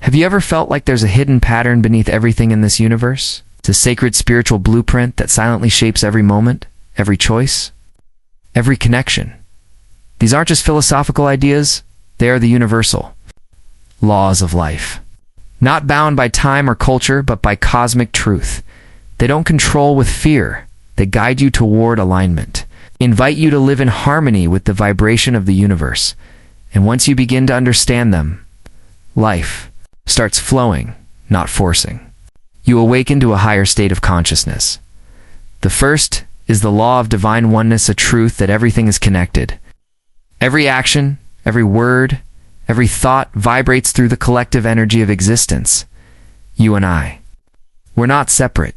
Have you ever felt like there's a hidden pattern beneath everything in this universe? It's a sacred spiritual blueprint that silently shapes every moment, every choice, every connection. These aren't just philosophical ideas, they are the universal laws of life. Not bound by time or culture, but by cosmic truth. They don't control with fear, they guide you toward alignment. Invite you to live in harmony with the vibration of the universe. And once you begin to understand them, life starts flowing, not forcing. You awaken to a higher state of consciousness. The first is the law of divine oneness, a truth that everything is connected. Every action, every word, every thought vibrates through the collective energy of existence. You and I. We're not separate.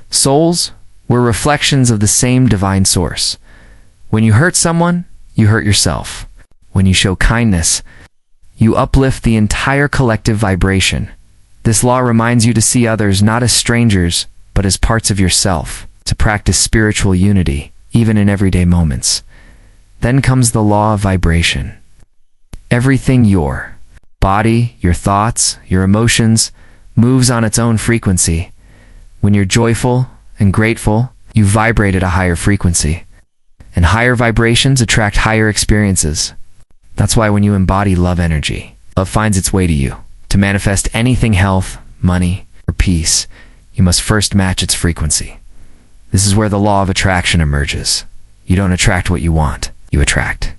Souls, we're reflections of the same divine source. When you hurt someone, you hurt yourself. When you show kindness, you uplift the entire collective vibration. This law reminds you to see others not as strangers, but as parts of yourself, to practice spiritual unity, even in everyday moments. Then comes the law of vibration. Everything, your body, your thoughts, your emotions, moves on its own frequency. When you're joyful and grateful, you vibrate at a higher frequency. And higher vibrations attract higher experiences. That's why when you embody love energy, love finds its way to you. To manifest anything, health, money, or peace, you must first match its frequency. This is where the law of attraction emerges. You don't attract what you want, you attract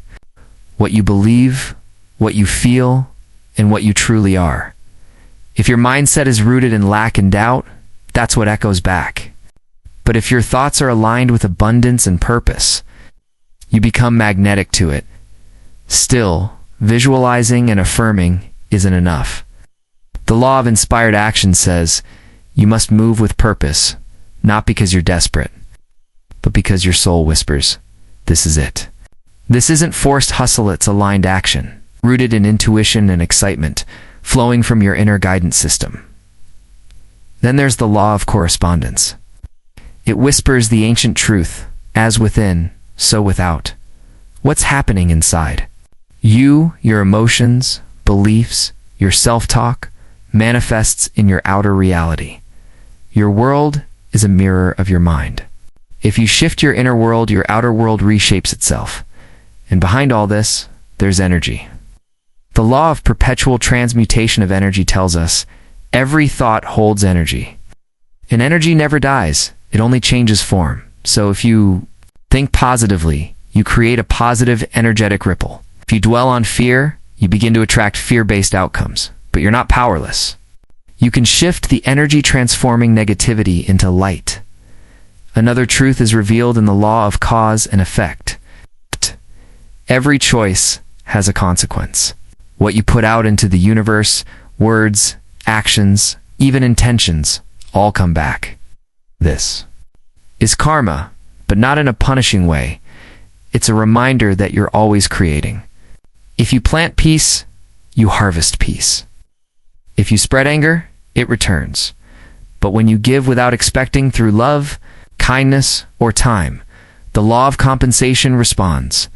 what you believe, what you feel, and what you truly are. If your mindset is rooted in lack and doubt, that's what echoes back. But if your thoughts are aligned with abundance and purpose, you become magnetic to it. Still, visualizing and affirming isn't enough. The law of inspired action says you must move with purpose, not because you're desperate, but because your soul whispers, this is it. This isn't forced hustle, it's aligned action, rooted in intuition and excitement, flowing from your inner guidance system. Then there's the law of correspondence. It whispers the ancient truth, as within, so without. What's happening inside? You, your emotions, beliefs, your self-talk, manifests in your outer reality. Your world is a mirror of your mind. If you shift your inner world, your outer world reshapes itself. And behind all this, there's energy. The law of perpetual transmutation of energy tells us every thought holds energy. And energy never dies, it only changes form. So if you think positively, you create a positive energetic ripple. If you dwell on fear, you begin to attract fear-based outcomes. But you're not powerless. You can shift the energy transforming negativity into light. Another truth is revealed in the law of cause and effect. Every choice has a consequence. What you put out into the universe, words, actions, even intentions, all come back. This is karma, but not in a punishing way. It's a reminder that you're always creating. If you plant peace, you harvest peace. If you spread anger, it returns. But when you give without expecting through love, kindness, or time, the law of compensation responds.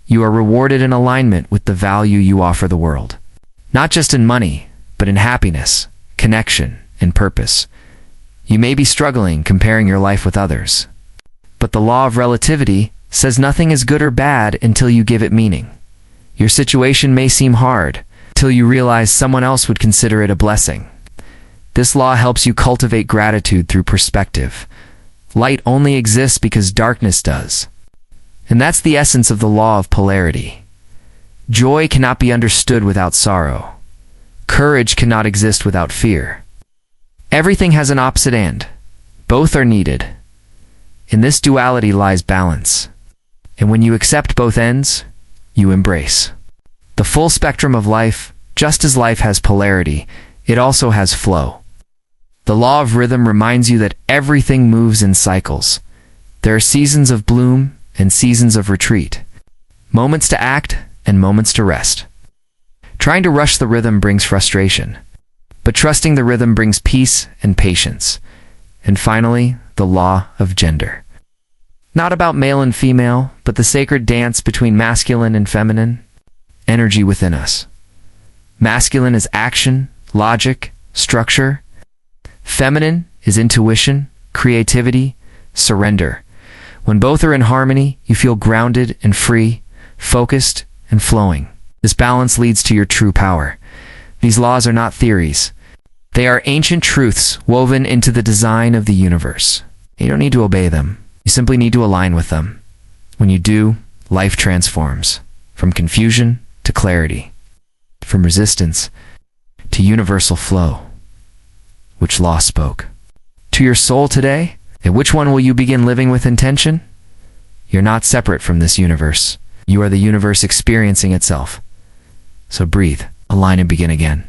You are rewarded in alignment with the value you offer the world. Not just in money, but in happiness, connection, and purpose. You may be struggling comparing your life with others. But the law of relativity says nothing is good or bad until you give it meaning. Your situation may seem hard, till you realize someone else would consider it a blessing. This law helps you cultivate gratitude through perspective. Light only exists because darkness does. And that's the essence of the law of polarity. Joy cannot be understood without sorrow. Courage cannot exist without fear. Everything has an opposite end. Both are needed. In this duality lies balance. And when you accept both ends, you embrace the full spectrum of life. Just as life has polarity, it also has flow. The law of rhythm reminds you that everything moves in cycles. There are seasons of bloom and seasons of retreat, moments to act and moments to rest. Trying to rush the rhythm brings frustration, but trusting the rhythm brings peace and patience. And finally, the law of gender. Not about male and female, but the sacred dance between masculine and feminine energy within us. Masculine is action, logic, structure. Feminine is intuition, creativity, surrender. When both are in harmony, you feel grounded and free, focused and flowing. This balance leads to your true power. These laws are not theories. They are ancient truths woven into the design of the universe. You don't need to obey them. You simply need to align with them. When you do, life transforms. From confusion to clarity. From resistance to universal flow. Which law spoke? To your soul today? And which one will you begin living with intention? You're not separate from this universe. You are the universe experiencing itself. So breathe, align, and begin again.